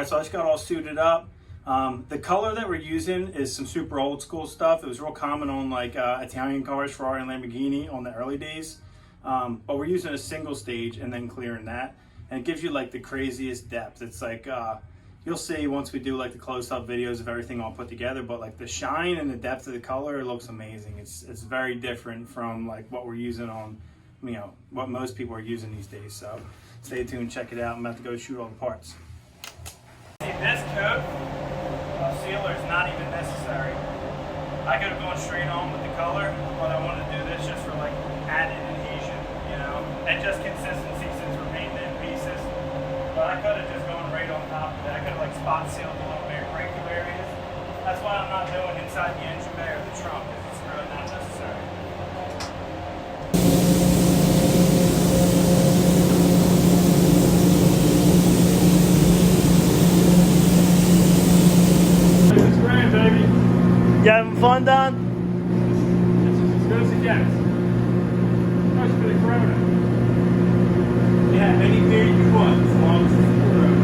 right, so I just got all suited up. The color that we're using is some super old school stuff. It was real common on like Italian cars, Ferrari and Lamborghini on the early days. But we're using a single stage and then clearing that. And it gives you like the craziest depth. It's like, you'll see once we do like the close-up videos of everything all put together, but like the shine and the depth of the color, it looks amazing. It's very different from like what we're using on, you know, what most people are using these days. So stay tuned, check it out. I'm about to go shoot all the parts. See, this coat of sealer is not even necessary. I could have gone straight on with the color, but I wanted to do this just for like added adhesion, you know, and just consistency since we're painting in pieces. But I could have just gone right on top of it. I could have like spot sealed a little bit, breakthrough areas. That's why I'm not doing inside the engine bay or the trunk, because it's really not necessary. You having fun, Don? This is as good as it gets. Nice for the Corona. Yeah, any beer you want, as long as it's full road.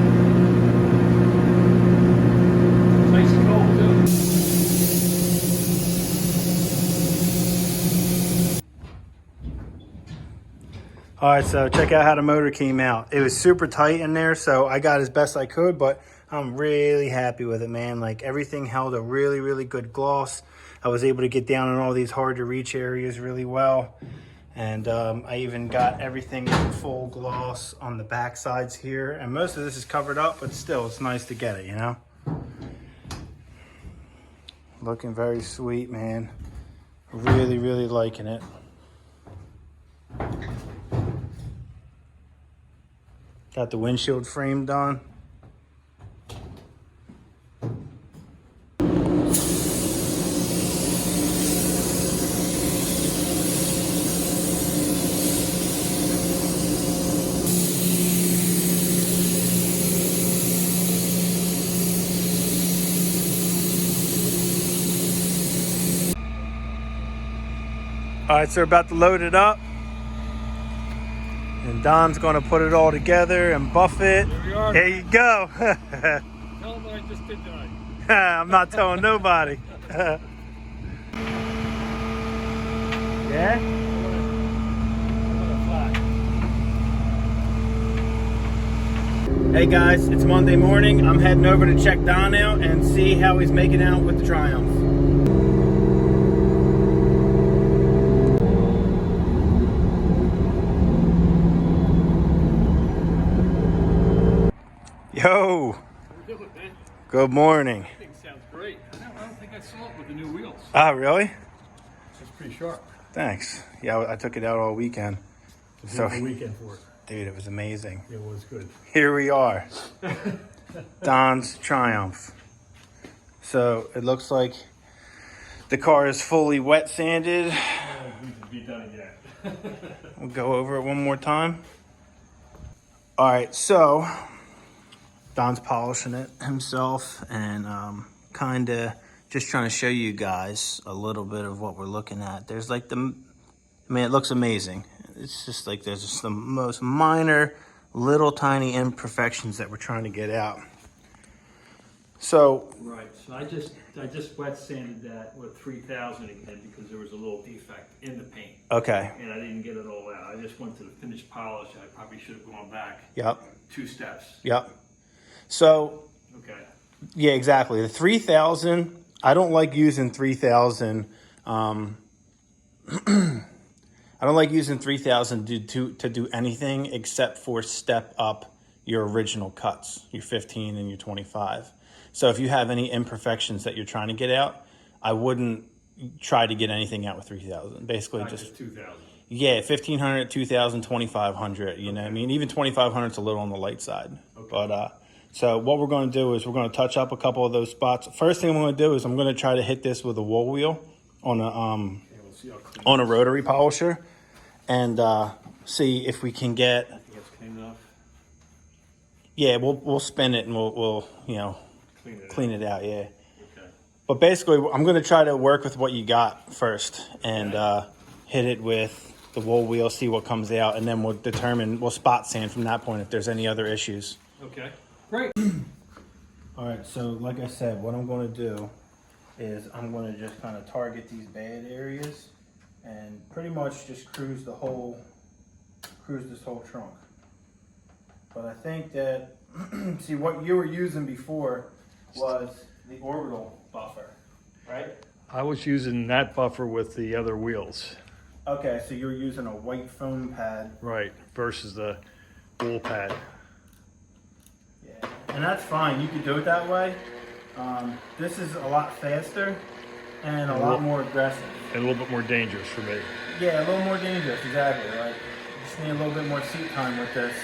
Nice and cold, too. All right, so check out how the motor came out. It was super tight in there, so I got as best I could, but I'm really happy with it, man. Like everything held a really, really good gloss. I was able to get down in all these hard to reach areas really well. And I even got everything in full gloss on the back sides here. And most of this is covered up, but still it's nice to get it, you know? Looking very sweet, man. Really, really liking it. Got the windshield frame done. All right, so we're about to load it up. And Don's gonna put it all together and buff it. Here we are. There you go. Tell them what I just did tonight. I'm not telling nobody. Yeah? Hey guys, it's Monday morning. I'm heading over to check Don out and see how he's making out with the Triumph. Yo! Good morning. I think it sounds great. I don't think I saw it with the new wheels. Oh, really? It's pretty sharp. Thanks. Yeah, I took it out all weekend. So, The weekend for it. dude, it was amazing. It was good. Here we are. Don's Triumph. So it looks like the car is fully wet sanded. It needs to be done again. We'll go over it one more time. All right, so Don's polishing it himself and kind of just trying to show you guys a little bit of what we're looking at. There's like it looks amazing. It's just like there's just the most minor, little tiny imperfections that we're trying to get out. So Right. So I just wet sanded that with 3000 again because there was a little defect in the paint. okay, And I didn't get it all out. I just went to the finished polish. I probably should have gone back yep, 2 steps. yep. So Okay. yeah, exactly. The 3000. I don't like using 3000. I don't like using 3000 to do anything except for step up your original cuts, your 15 and your 25. So if you have any imperfections that you're trying to get out, I wouldn't try to get anything out with 3000. Basically, Not just 2000. yeah, 1500, 2000, 2500. You know, what I mean, even 2500 is a little on the light side. Okay. But so what we're going to do is we're going to touch up a couple of those spots. First thing I'm going to do is I'm going to try to hit this with a wool wheel on a Yeah, we'll see how clean. on a rotary polisher, and see if we can get. I think it's clean enough. Yeah, we'll spin it and we'll you know Clean it clean it out. Yeah. Okay. But basically, I'm going to try to work with what you got first and hit it with the wool wheel, see what comes out, and then we'll spot sand from that point if there's any other issues. Okay. Great. All right, so like I said, what I'm going to do is I'm going to just kind of target these bad areas and pretty much just cruise this whole trunk. But I think that, see, what you were using before was the orbital buffer, right? I was using that buffer with the other wheels. Okay, so you were using a white foam pad. Right, versus the wool pad. Yeah, and that's fine. You could do it that way. This is a lot faster and a lot more aggressive. And a little bit more dangerous for me. Yeah, a little more dangerous, exactly. Like, just need a little bit more seat time with this.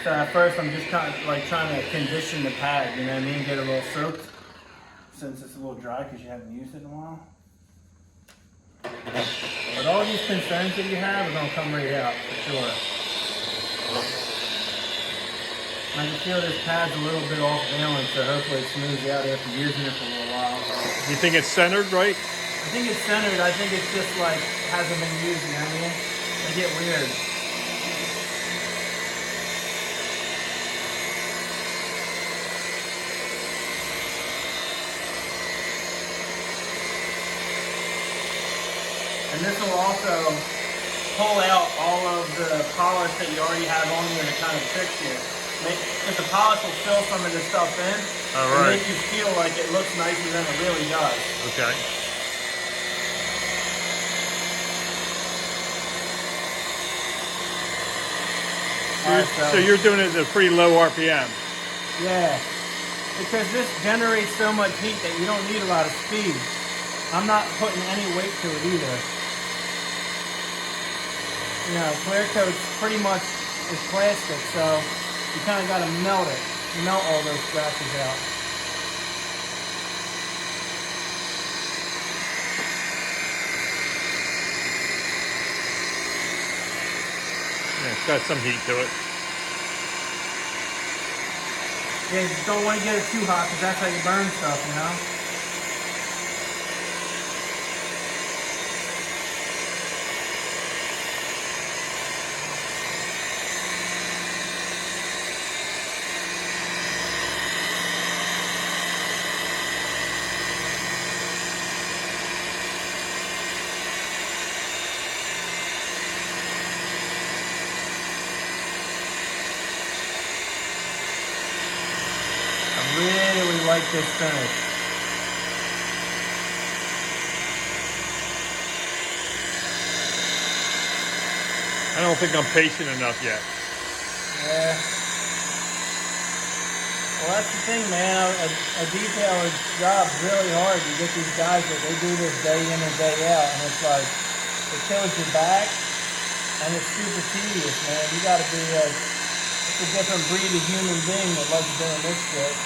So at first I'm just kind of like trying to condition the pad, you know what I mean? Get it a little soaked since it's a little dry because you haven't used it in a while. But all these concerns that you have are going to come right out for sure. I can feel this pad's a little bit off balance, so hopefully it smooths out after using it for a little while. You think it's centered, right? I think it's centered. I think it's just like hasn't been used, you know what I mean? They get weird. And this will also pull out all of the polish that you already have on you and it kind of tricks you. Because the polish will fill some of this stuff in and make you feel like it looks nicer than it really does. Okay. So you're doing it at a pretty low RPM. Yeah, because this generates so much heat that you don't need a lot of speed. I'm not putting any weight to it either. You know, clear coat's pretty much is plastic, so you kind of got to melt it, melt all those scratches out. Yeah, it's got some heat to it. Yeah, you just don't want to get it too hot because that's how you burn stuff, you know? Really like this finish. I don't think I'm patient enough yet. Yeah. Well, that's the thing, man. A detailer's job's really hard. You get these guys that they do this day in and day out, and it's like, it kills your back, and it's super tedious, man. You gotta be it's a different breed of human being that loves doing this shit.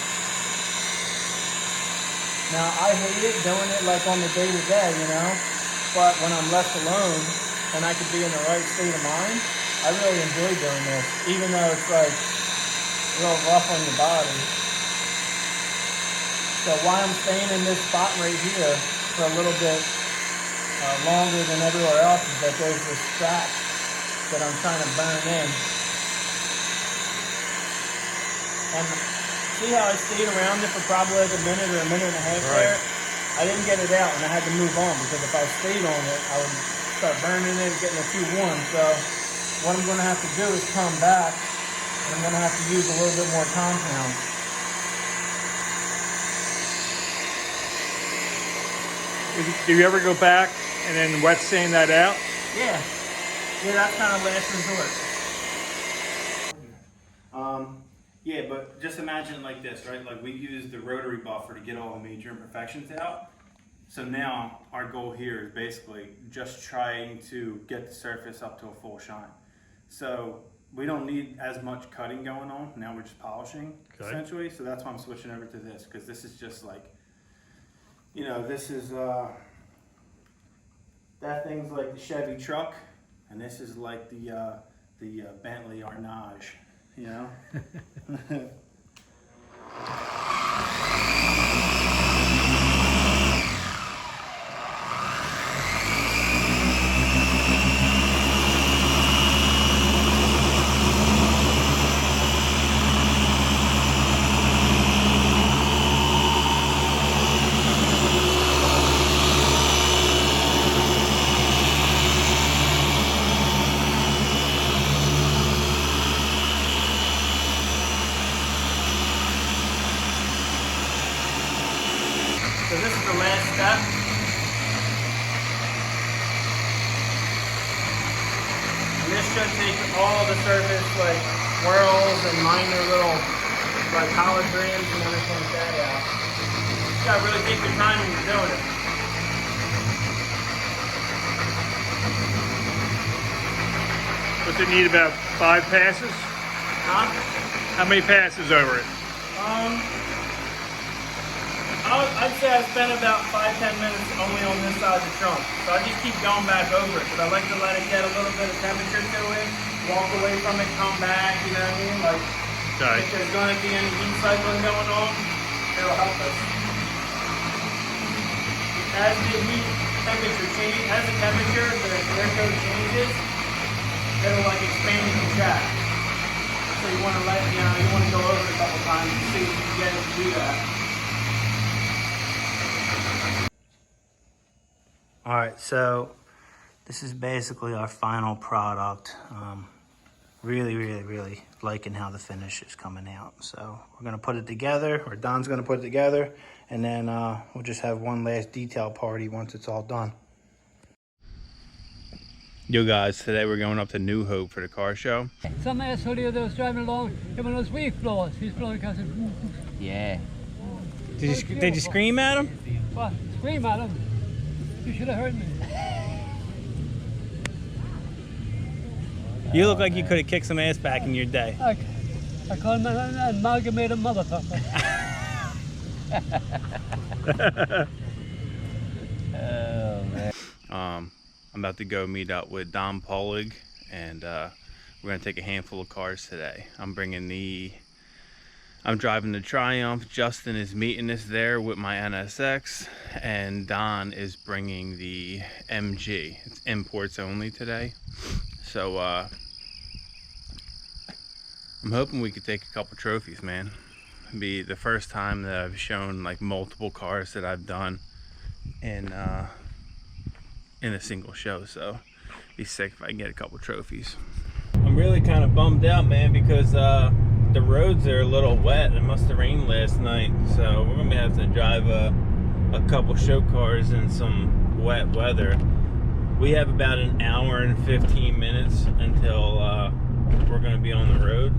Now, I hate it doing it like on the day-to-day, you know, but when I'm left alone and I could be in the right state of mind, I really enjoy doing this, even though it's like a little rough on your body. So why I'm staying in this spot right here for a little bit longer than everywhere else is that there's this scratch that I'm trying to burn in. And see how I stayed around it for probably like a minute or a minute and a half there? I didn't get it out and I had to move on because if I stayed on it, I would start burning it, getting it too warm. So what I'm going to have to do is come back and I'm going to have to use a little bit more compound. Do you ever go back and then wet sand that out? Yeah. Yeah, that's kind of last resort. Yeah, but just imagine it like this, right? Like we used the rotary buffer to get all the major imperfections out. So now our goal here is basically just trying to get the surface up to a full shine. So we don't need as much cutting going on. Now we're just polishing essentially. So that's why I'm switching over to this because this is just like, you know, this is, that thing's like the Chevy truck and this is like the Bentley Arnage. You know? should take all the surface like swirls and minor little like collard greens and everything like that out. You gotta really take your time when you're doing it. Does it need about 5 passes? Huh? How many passes over it? I'd say I spent about 5-10 minutes only on this side of the trunk. So I just keep going back over it because I like to let it get a little bit of temperature to it, walk away from it, come back, you know what I mean? Like, Okay. if there's going to be any heat cycling going on, it'll help us. As the heat temperature changes, as the temperature, the clear coat changes, it'll like expand and contract. So you want to you want to go over it a couple times and see if you can get it to do that. All right, so this is basically our final product. Really liking how the finish is coming out. So we're gonna put it together, or Don's gonna put it together, and then we'll just have one last detail party once it's all done. Yo guys, today we're going up to New Hope for the car show. Some asshole the other was driving along, him on those weed floors. He's blowing across it. Yeah. Did you scream at him? What? Scream at him. You should have heard me. You look like you could have kicked some ass back in your day. I call him an amalgamated motherfucker. Oh man. I'm about to go meet up with Don Polig, and we're gonna take a handful of cars today. I'm driving the Triumph. Justin is meeting us there with my NSX, and Don is bringing the MG. It's imports only today. So I'm hoping we could take a couple trophies, man. It'd be the first time that I've shown like multiple cars that I've done in a single show, so it'd be sick if I can get a couple trophies. I'm really kind of bummed out, man, because the roads are a little wet. It must have rained last night, so we're gonna have to drive a couple show cars in some wet weather. We have about an hour and 15 minutes until we're gonna be on the road,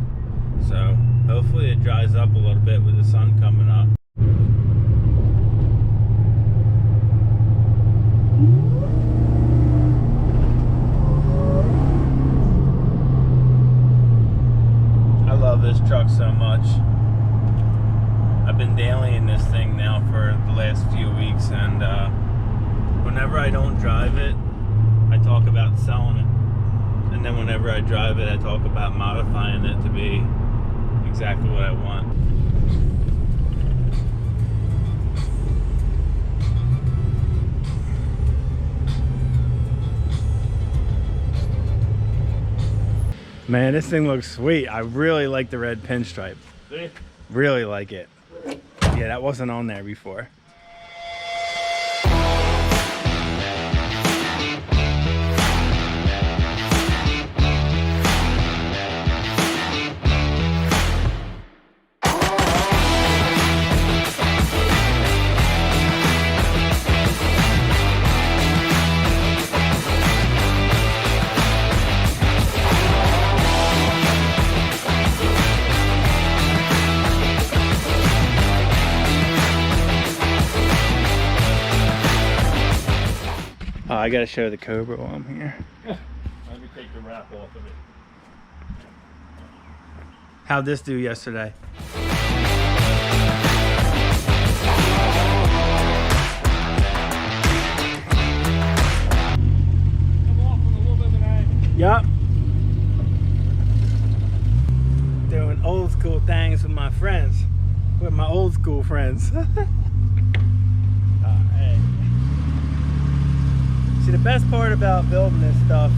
so hopefully it dries up a little bit with the sun coming up. I love this truck so much. I've been dailying this thing now for the last few weeks, and whenever I don't drive it, I talk about selling it. And then whenever I drive it, I talk about modifying it to be exactly what I want. Man, this thing looks sweet. I really like the red pinstripe. See? Really like it. Yeah, that wasn't on there before. I gotta show the Cobra while I'm here. Let me take the wrap off of it. How'd this do yesterday? Come off with a little bit of an angle. Yup. Doing old school things with my friends. With my old school friends. Hey. See, the best part about building this stuff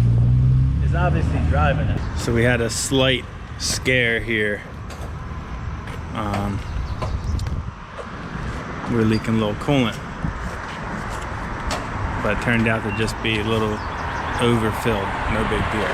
is obviously driving it. So we had a slight scare here. We're leaking a little coolant. But it turned out to just be a little overfilled. No big deal.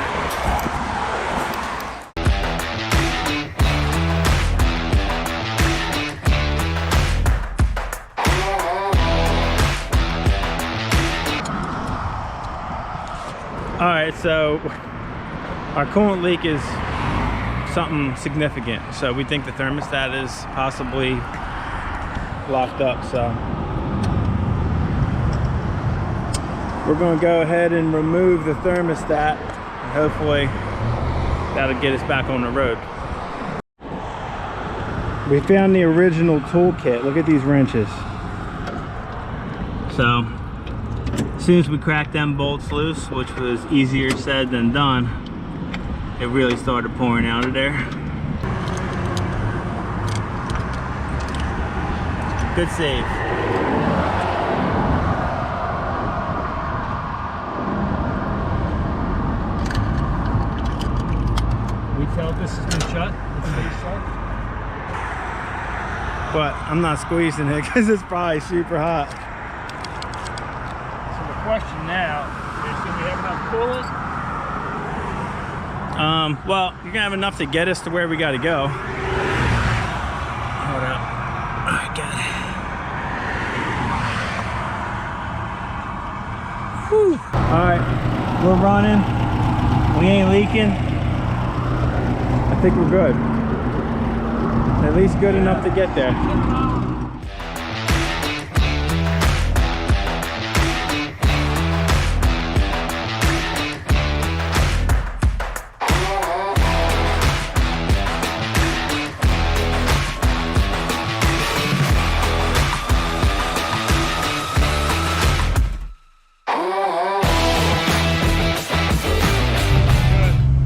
All right, so Our coolant leak is something significant, so we think the thermostat is possibly locked up. So we're going to go ahead and remove the thermostat, and hopefully that'll get us back on the road. We found the original toolkit. Look at these wrenches. So as soon as we cracked them bolts loose, which was easier said than done, it really started pouring out of there. Good save. We tell this has been shut. It's been shut. But I'm not squeezing it because it's probably super hot. So the question now is, do we have enough coolant? Well, you're gonna have enough to get us to where we gotta go. Hold up. I got it. Whew. All right, we're running. We ain't leaking. I think we're good. At least good enough to get there.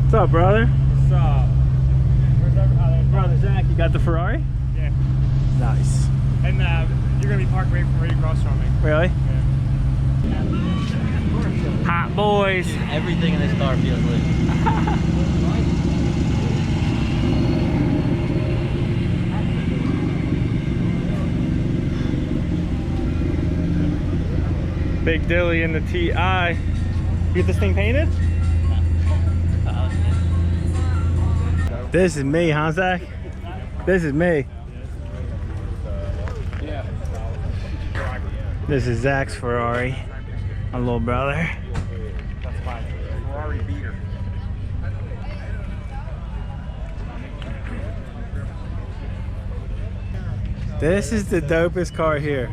What's up, brother? What's up? Where's Brother Zach, you got the Ferrari? Yeah. Nice. And you're going to be parked right across from me. Really? Yeah. Hot boys. Everything in this car feels lit. Big Dilly in the TI. You get this thing painted? This is me, huh, Zach? This is me. This is Zach's Ferrari, my little brother. That's fine. Ferrari beater. This is the dopest car here.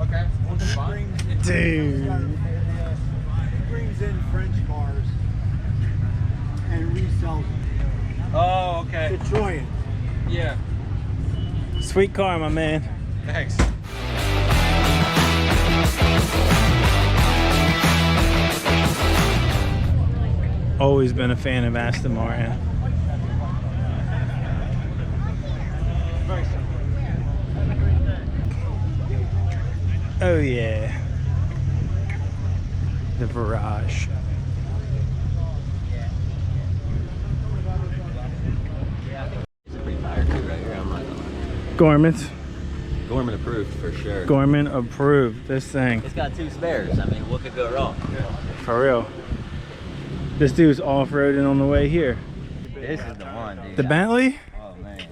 Okay. Dude. He brings in French cars and resells them. Oh, okay. Detroit. Yeah. Sweet car, my man. Thanks. Always been a fan of Aston Martin. Oh yeah. The Virage. It's a pretty fire crew right here, I'm not gonna lie. Gorman's. Gorman approved for sure. Gorman approved this thing. It's got 2 spares. I mean, what could go wrong? For real. This dude's off-roading on the way here. This is the one, dude. The Bentley? Oh, man.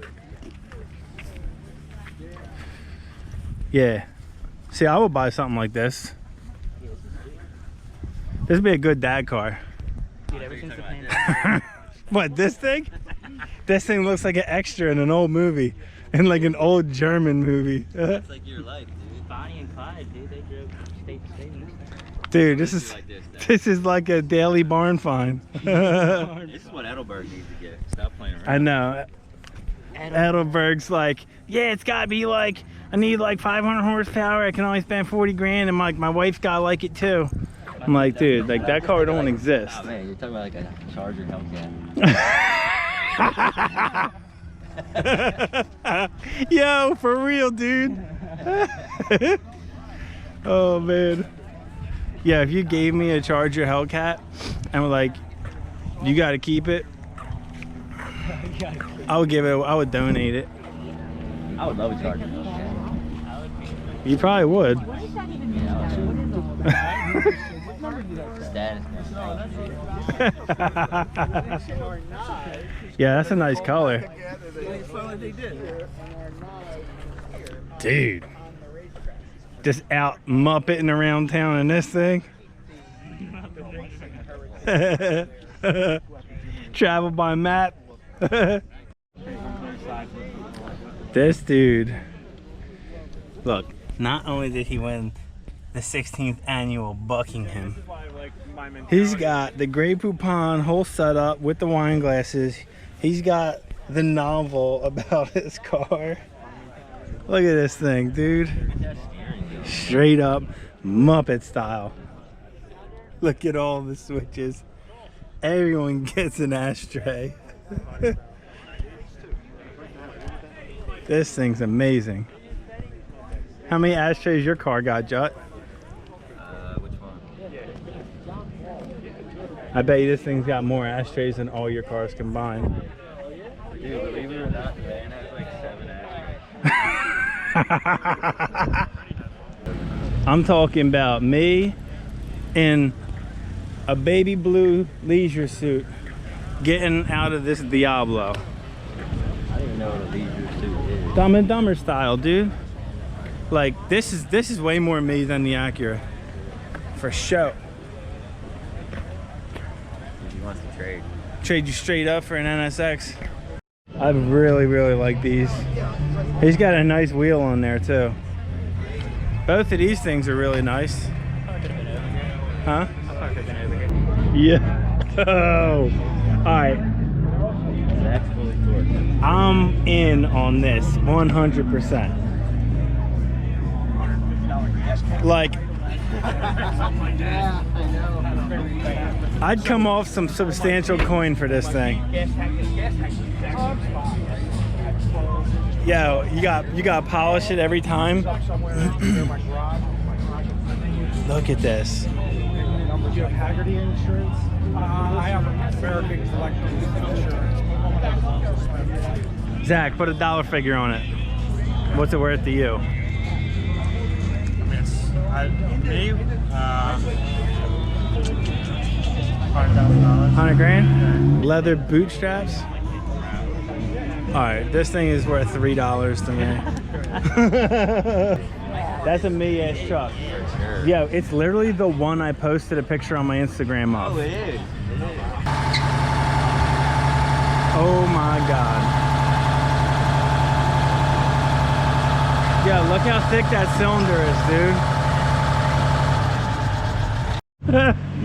Yeah. See, I would buy something like this. This would be a good dad car. Dude, ever since the pandemic. What, this thing? This thing looks like an extra in an old movie. In like an old German movie. It's like your life, dude. Bonnie and Clyde, dude, they drove state to state in this thing. Dude, this is like this, this is like a daily barn find. This is what Edelberg needs to get. Stop playing around. I know. Edelberg's like, yeah, it's gotta be like, I need like 500 horsepower. I can only spend 40 grand, and like my wife's gotta like it too. I'm like, dude, like that car don't exist. Oh, man, you're talking about like a Charger Hellcat. Yo, for real, dude. Oh man. Yeah, if you gave me a Charger Hellcat and were like, you gotta keep it, I would give it, I would donate it. I would love a Charger Hellcat. You probably would. Status. Yeah, that's a nice color. Dude. Just out muppetting around town in this thing. Travel by map. This dude, look, not only did he win the 16th annual Buckingham, he's got the Grey Poupon whole setup with the wine glasses. He's got the novel about his car. Look at this thing, dude. Straight up Muppet style. Look at all the switches. Everyone gets an ashtray. This thing's amazing. How many ashtrays your car got, Jut? Which one? I bet you this thing's got more ashtrays than all your cars combined. Dude, believe it or not, the van has like 7 ashtrays. I'm talking about me in a baby blue leisure suit getting out of this Diablo. I don't even know what a leisure suit is. Dumb and Dumber style, dude. Like this is way more me than the Acura, for sure. He wants to trade. Trade you straight up for an NSX. I really like these. He's got a nice wheel on there too. Both of these things are really nice. Huh? Yeah. Oh. Alright. That's fully torqued. I'm in on this 100%. Like, I'd come off some substantial coin for this thing. Yo, you got to polish it every time. Look at this. Do you have Haggerty insurance? I have American Collectors Insurance. Zach, put a dollar figure on it. What's it worth to you? Me? $100 grand? Leather bootstraps? Alright, this thing is worth $3 to me. That's a me-ass truck. Sure. Yo, it's literally the one I posted a picture on my Instagram of. Oh, it is. Oh my god. Yo, look how thick that cylinder is, dude.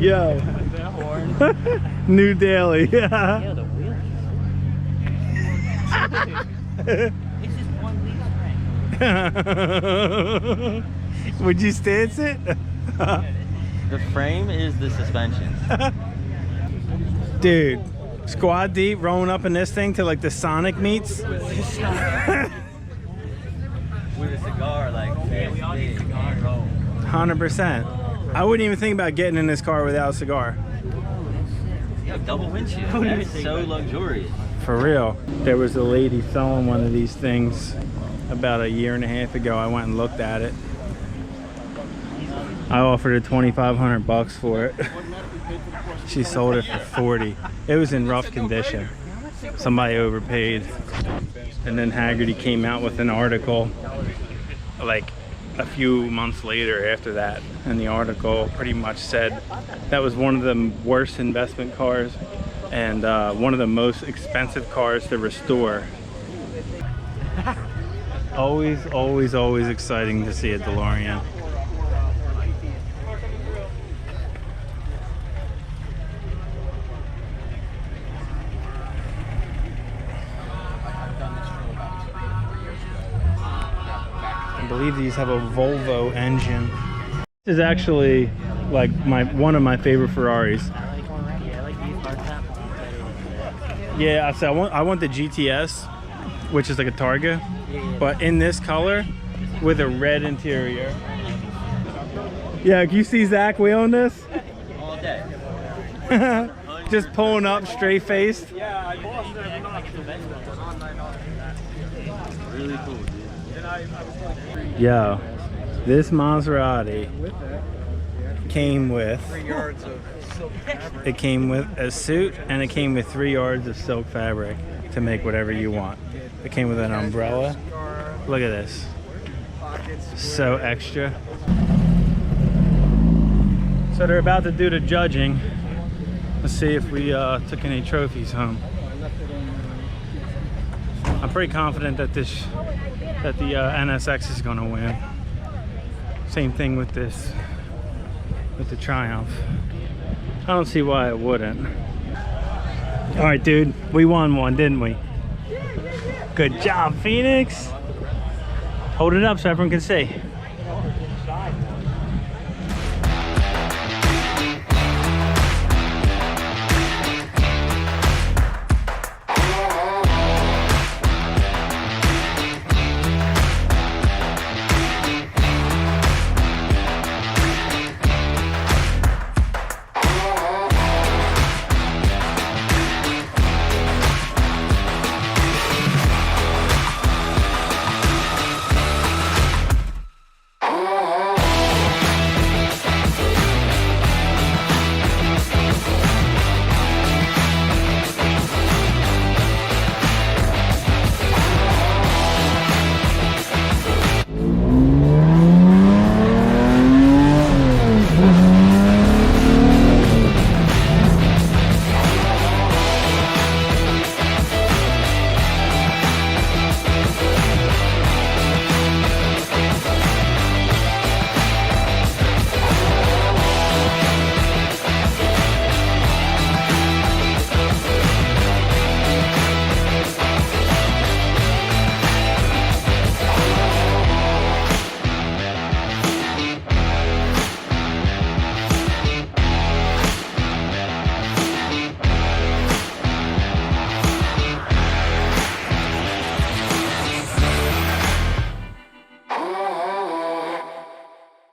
Yo. New daily. Yeah. Yeah, the wheels. It's just one leaf frame. Would you stance it? The frame is the suspension. Dude, squad deep rolling up in this thing to like the Sonic meets. With a cigar, like, yeah, we all need cigar. 100%. I wouldn't even think about getting in this car without a cigar. Yo, double windshield. That is so luxurious. For real. There was a lady selling one of these things about a year and a half ago. I went and looked at it. I offered her 2,500 bucks for it. She sold it for 40. It was in rough condition. Somebody overpaid. And then Haggerty came out with an article like a few months later after that, and the article pretty much said that was one of the worst investment cars and one of the most expensive cars to restore. Always exciting to see a DeLorean. I believe these have a Volvo engine. This is actually like one of my favorite Ferraris. I like one right here. I like these hard top. Yeah, I said I want the GTS, which is like a Targa, but in this color with a red interior. Yeah, can you see Zach wheeling this? All day. Just pulling up straight faced. Yeah, I lost it. Really cool, dude. Yo, this Maserati came with, 3 yards of silk fabric. it came with a suit and it came with 3 yards of silk fabric to make whatever you want. It came with an umbrella. Look at this. So extra. So they're about to do the judging. Let's see if we took any trophies home. I'm pretty confident that the NSX is gonna win. Same thing with this, with the Triumph. I don't see why it wouldn't. All right, dude, we won one, didn't we? Good job, Phoenix. Hold it up so everyone can see.